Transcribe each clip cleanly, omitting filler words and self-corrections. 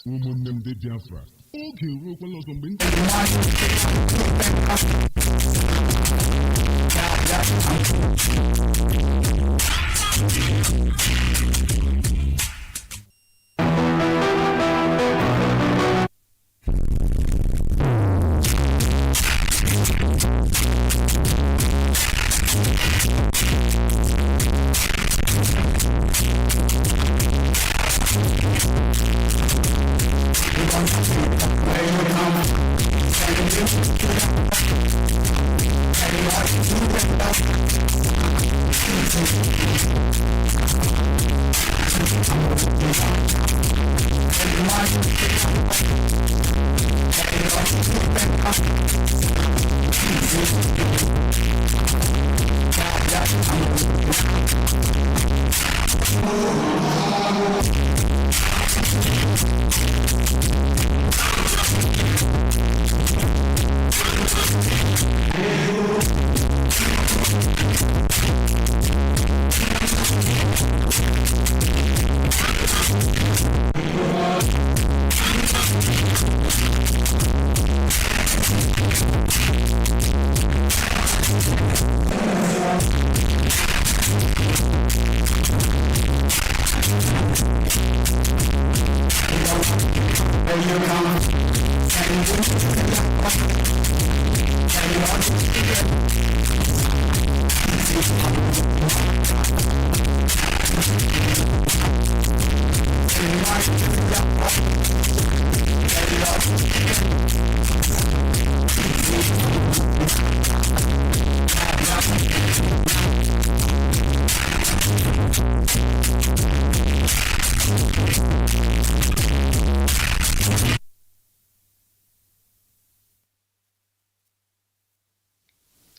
ụmụnne m ndị Biafra oge ruokwala ọzọ mgbe ndị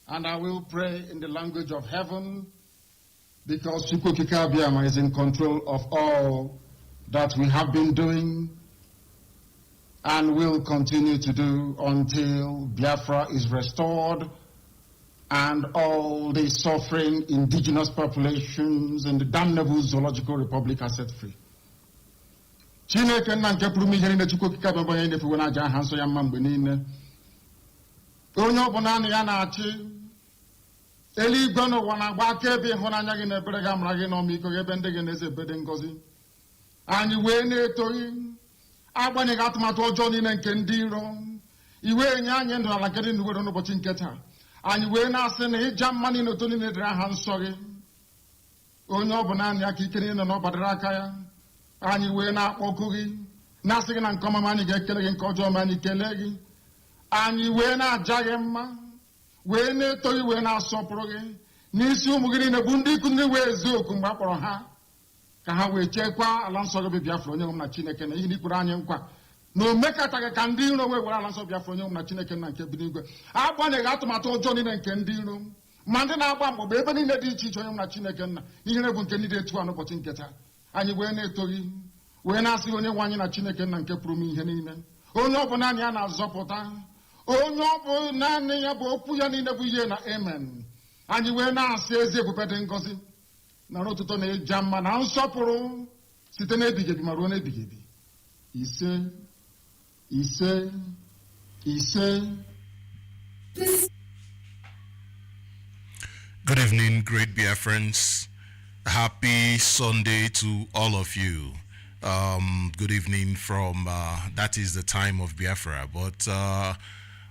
And I will pray in the language of heaven, because Chukwukika Abiyama is in control of all that we have been doing and will continue to do until Biafra is restored and all the suffering indigenous populations in the damnable Zoological Republic are set free. Chineke nna nke pụrụ ihe niile Chukwukika Abiyama onye na-efuwe n'aja aha nsọ ya mma mgbe niile. Onye ọbụla na ya na-achị eluigwe n'ụwa na-agba akaebe ịhụnanya gị na ebere gị amara gị n'ọmịiko gị ebe ndị gị na-eze ebede ngọzi. Anyị wee na-etoghị agbanyeghị atụmatụ ọjọọ niile nke ndị iro iwe enye anyị ndụ ala nke dị n'uwere n'ụbọchị nke taa. Anyị wee na-asị na ịja mma niile oto niile dịrị aha nsọ gị. Onye ọ bụ naanị aka ike niile na ọ gbadara aka ya. Anyị wee na-akpọku gị na-asị gị na nke ọma ma anyị ga-ekele gị, nke ọjọọ ma anyị kelee gị. Anyị wee na-aja gị mma, wee na-eto gị, wee na-asọpụrụ gị n'isi ụmụ gị niile bụ ndị ikwu ndị wee ezu oku mgbe a kpọrọ ha ka ha wee chekwaa ala nsọ gị bụ Biafra onye nwe m na Chineke na ihe n'ikwere anyị nkwa na o mekataghị ka ndị iro wee were ala nsọ Biafra onye nwe m na Chineke na nke bi n'igwe. Agbanyeghị atụmatụ ọjọọ niile nke ndị iro ma ndị na-agba mgbagba ebe niile dị iche iche onye nwe m na Chineke nna ihere bụ nke ndị dị etu a n'ụbọchị nke taa. Anyị wee na-eto gị, wee na-asị onye nwe anyị na Chineke nna nke pụrụ m ihe niile, onye ọ bụ naanị ya na-azọpụta, onye ọ bụ naanị ya bụ okwu ya niile bụ ihe na amen. Anyị wee na-asị ezi ebube dị ngọzi na ọtụtụ na ịja mma na nsọpụrụ site n'ebighị ebi ma ruo n'ebighị ebi. Ise ise ise. Good evening, great Biafrans. Happy Sunday to all of you. Good evening from that is the time of Biafra, but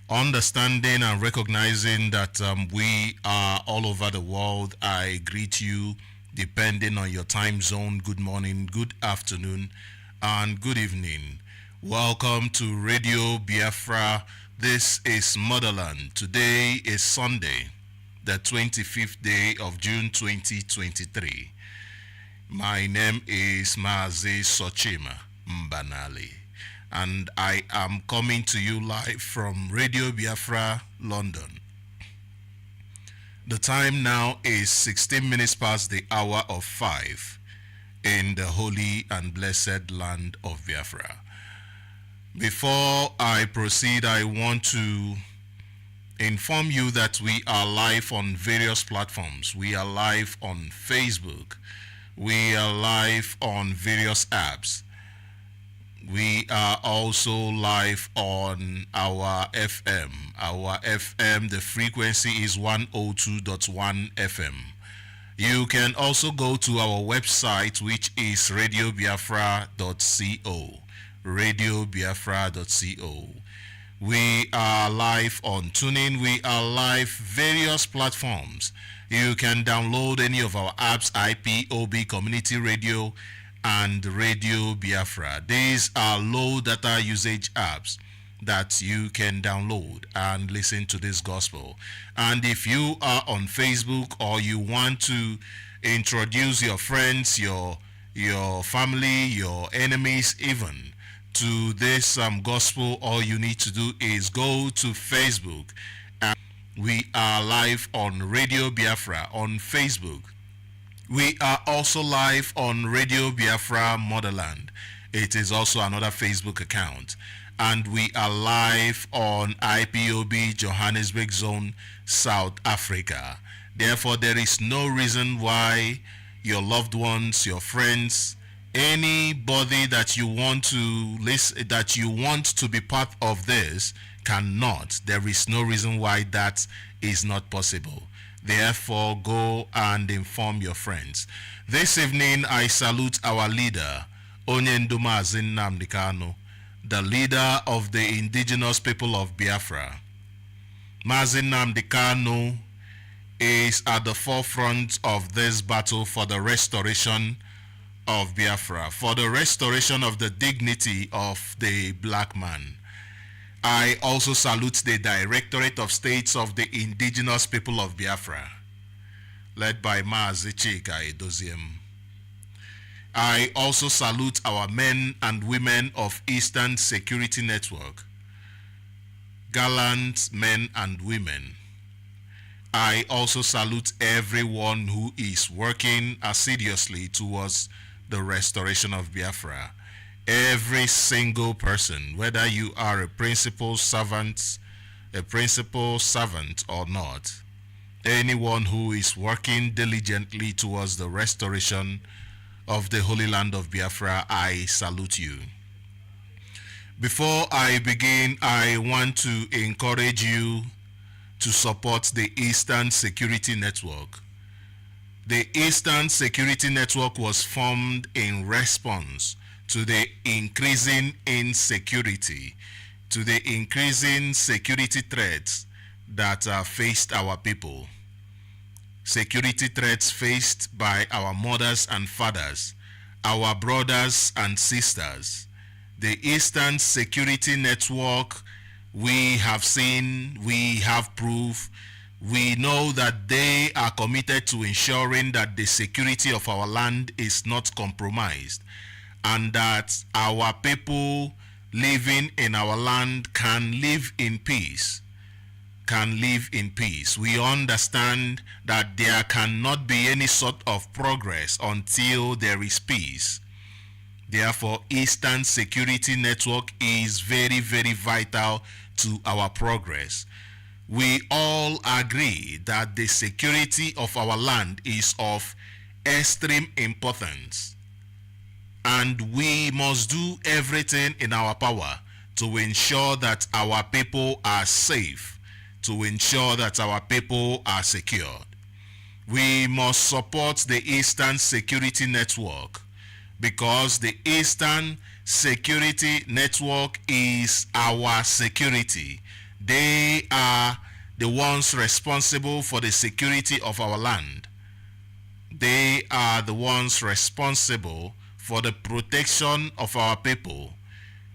understanding and recognizing that we are all over the world, I greet you depending on your time zone. Good morning, good afternoon, and good evening. Welcome to Radio Biafra. This is Motherland. Today is Sunday, the 25th day of June 2023. My name is Mazi Sochima Mbanali, and I am coming to you live from Radio Biafra, London. The time now is 16 minutes past the hour of 5 in the holy and blessed land of Biafra. Before I proceed, I want to inform you that we are live on various platforms. We are live on Facebook. We are live on various apps. We are also live on our FM. Our FM, the frequency is 102.1 FM. You can also go to our website, which is radiobiafra.co. Radiobiafra.co. We are live on TuneIn. We are live various platforms. You can download any of our apps, IPOB Community Radio and Radio Biafra. These are low data usage apps that you can download and listen to this gospel. And if you are on Facebook or you want to introduce your friends, your family, your enemies even to this gospel, all you need to do is go to Facebook, and we are live on Radio Biafra on Facebook. We are also live on Radio Biafra Motherland. It is also another Facebook account. And we are live on IPOB Johannesburg Zone, South Africa. Therefore, there is no reason why your loved ones, your friends, anybody that you want to listen, that you want to be part of this cannot. There is no reason why that is not possible. Therefore, go and inform your friends. This evening, I salute our leader, Mazi Nnamdi Kanu, the leader of the indigenous people of Biafra. Mazi Nnamdi Kanu is at the forefront of this battle for the restoration of Biafra, for the restoration of the dignity of the black man. I also salute the Directorate of States of the Indigenous People of Biafra, led by Mazi Chika Edoziem. I also salute our men and women of Eastern Security Network, gallant men and women. I also salute everyone who is working assiduously towards the restoration of Biafra. Every single person, whether you are a principal servant or not, anyone who is working diligently towards the restoration of the Holy Land of Biafra, I salute you. Before I begin, I want to encourage you to support the Eastern Security Network. The Eastern Security Network was formed in response to the increasing insecurity, to the increasing security threats that faced our people. Security threats faced by our mothers and fathers, our brothers and sisters. The Eastern Security Network, we have seen, we have proof, we know that they are committed to ensuring that the security of our land is not compromised, and that our people living in our land can live in peace. We understand that there cannot be any sort of progress until there is peace. Therefore, Eastern Security Network is very, very vital to our progress. We all agree that the security of our land is of extreme importance, and we must do everything in our power to ensure that our people are safe, to ensure that our people are secured. We must support the Eastern Security Network because the Eastern Security Network is our security. They are the ones responsible for the security of our land. They are the ones responsible for the protection of our people,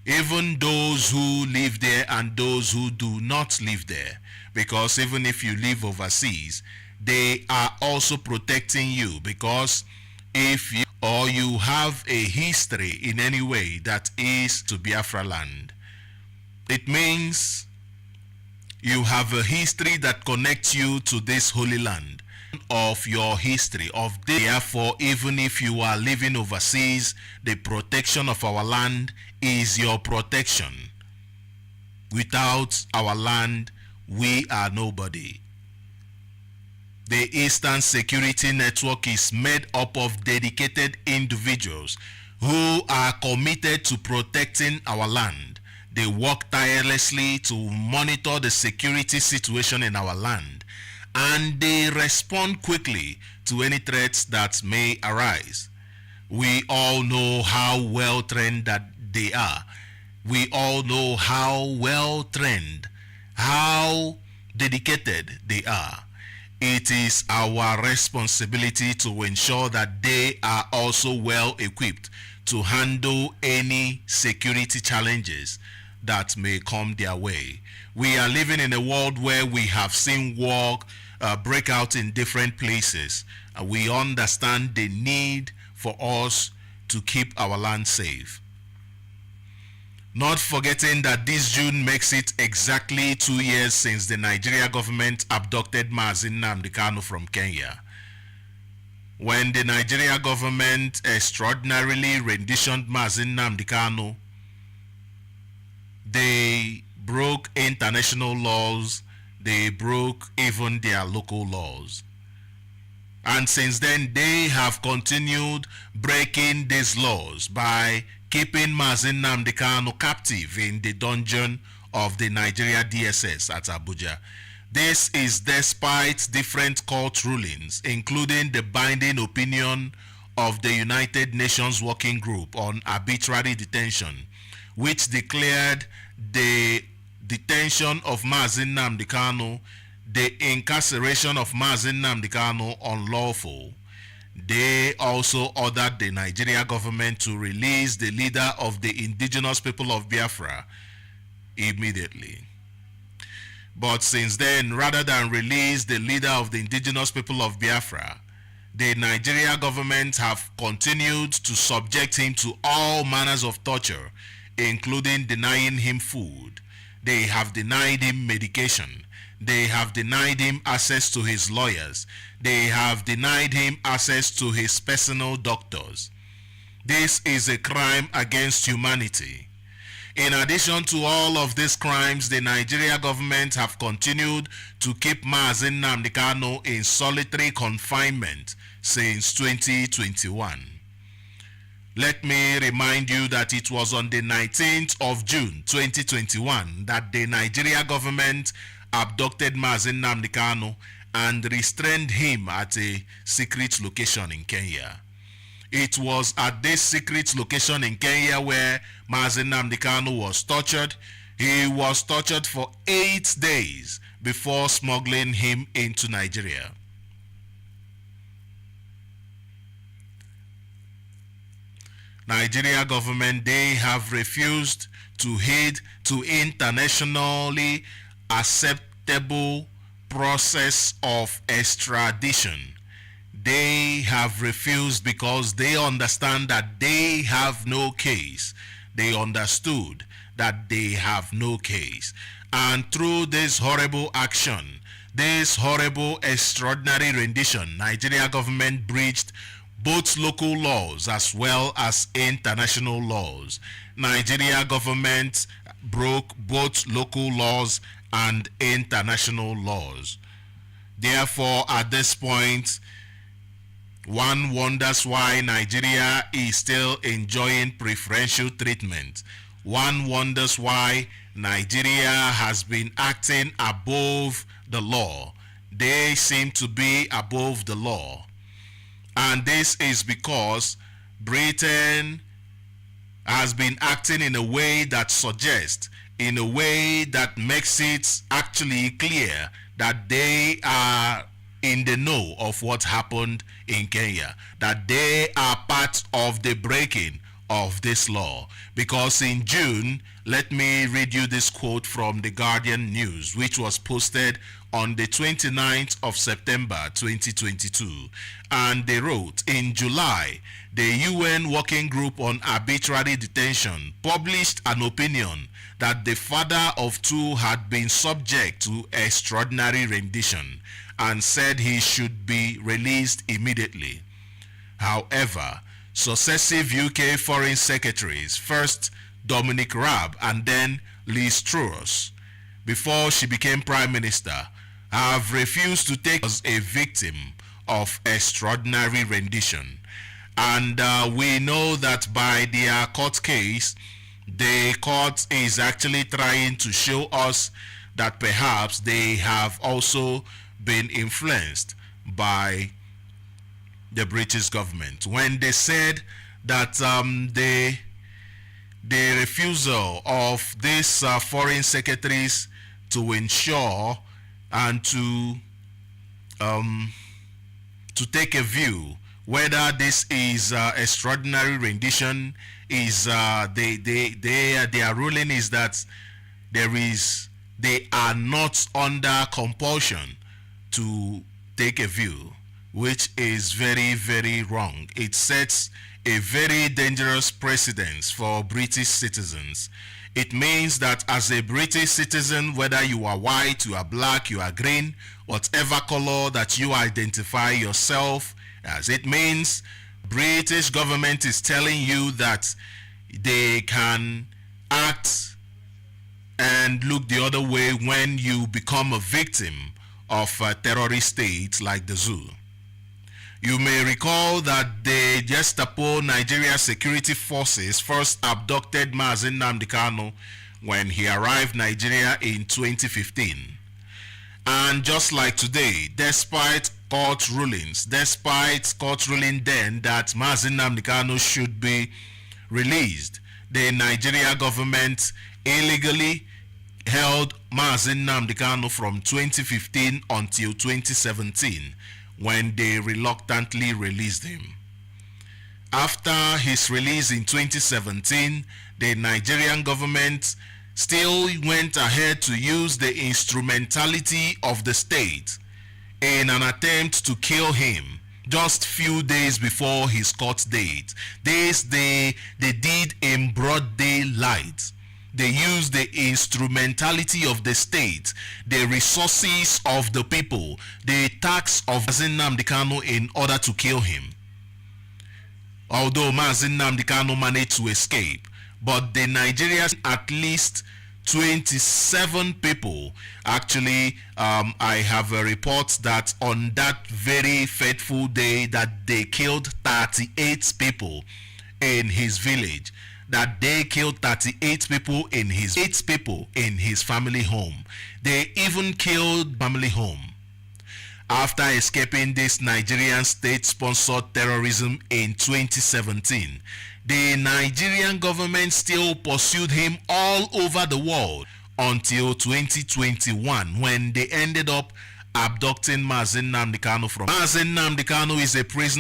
even those who live there and those who do not live there. Because even if you live overseas, they are also protecting you, because if you or you have a history in any way that is to Biafra land, it means you have a history that connects you to this holy land of your history of this. Therefore, even if you are living overseas, the protection of our land is your protection. Without our land, we are nobody. The Eastern Security Network is made up of dedicated individuals who are committed to protecting our land. They work tirelessly to monitor the security situation in our land, and they respond quickly to any threats that may arise. We all know how well trained that they are. We all know how well trained, how dedicated they are. It is our responsibility to ensure that they are also well equipped to handle any security challenges that may come their way. We are living in a world where we have seen war break out in different places. We understand the need for us to keep our land safe. Not forgetting that this June makes it exactly 2 years since the Nigeria government abducted Mazi Nnamdi Kanu from Kenya. When the Nigeria government extraordinarily renditioned Mazi Nnamdi Kanu, they broke international laws, they broke even their local laws. And since then, they have continued breaking these laws by keeping Mazi Nnamdi Kanu captive in the dungeon of the Nigeria DSS at Abuja. This is despite different court rulings, including the binding opinion of the United Nations Working Group on Arbitrary Detention, which declared the detention of Mazi Nnamdi Kanu, the incarceration of Mazi Nnamdi Kanu unlawful. They also ordered the Nigeria government to release the leader of the indigenous people of Biafra immediately. But since then, rather than release the leader of the indigenous people of Biafra, the Nigeria government have continued to subject him to all manners of torture, including denying him food. They have denied him medication. They have denied him access to his lawyers. They have denied him access to his personal doctors. This is a crime against humanity. In addition to all of these crimes, the Nigeria government have continued to keep Mazi Nnamdi Kanu in solitary confinement since 2021. Let me remind you that it was on the 19th of June 2021 that the Nigeria government abducted Mazi Nnamdi Kanu and restrained him at a secret location in Kenya. It was at this secret location in Kenya where Mazi Nnamdi Kanu was tortured. He was tortured for 8 days before smuggling him into Nigeria. Nigeria government, they have refused to heed to internationally acceptable process of extradition. They have refused because they understand that they have no case. They understood that they have no case. And through this horrible action, this horrible extraordinary rendition, Nigeria government breached both local laws as well as international laws. Nigeria government broke both local laws and international laws. Therefore, at this point, one wonders why Nigeria is still enjoying preferential treatment. One wonders why Nigeria has been acting above the law. They seem to be above the law. And this is because Britain has been acting in a way that suggests, in a way that makes it actually clear that they are in the know of what happened in Kenya, that they are part of the breaking of this law. Because in June, let me read you this quote from the Guardian News, which was posted on the 29th of September 2022. And they wrote, in July, the UN Working Group on Arbitrary Detention published an opinion that the father of two had been subject to extraordinary rendition and said he should be released immediately. However, successive UK foreign secretaries, first Dominic Raab and then Liz Truss, before she became Prime Minister, have refused to take as a victim of extraordinary rendition. And we know that by their court case, the court is actually trying to show us that perhaps they have also been influenced by the British government. When they said that the refusal of these foreign secretaries to ensure and to take a view whether this is extraordinary rendition is their ruling is that they are not under compulsion to take a view, which is very, very wrong. It sets a very dangerous precedence for British citizens. It means that as a British citizen, whether you are white, you are black, you are green, whatever color that you identify yourself as, it means British government is telling you that they can act and look the other way when you become a victim of a terrorist state like the zoo. You may recall that the Gestapo Nigeria security forces first abducted Mazi Nnamdi Kanu when he arrived Nigeria in 2015. And just like today, despite court ruling then that Mazi Nnamdi Kanu should be released, the Nigeria government illegally held Mazi Nnamdi Kanu from 2015 until 2017, when they reluctantly released him. After his release in 2017, the Nigerian government still went ahead to use the instrumentality of the state in an attempt to kill him just few days before his court date. This they did in broad daylight. They used the instrumentality of the state, the resources of the people, the tax of Mazi Nnamdi Kanu in order to kill him. Although Mazi Nnamdi Kanu managed to escape, but the Nigerians, at least 27 people, actually, I have a report that on that very fateful day that they killed 38 people in his village. That they killed 38 people in his family home. They even killed family home. After escaping this Nigerian state-sponsored terrorism in 2017, the Nigerian government still pursued him all over the world until 2021, when they ended up abducting Mazi Nnamdi Kanu from. Mazi Nnamdi Kanu is a prisoner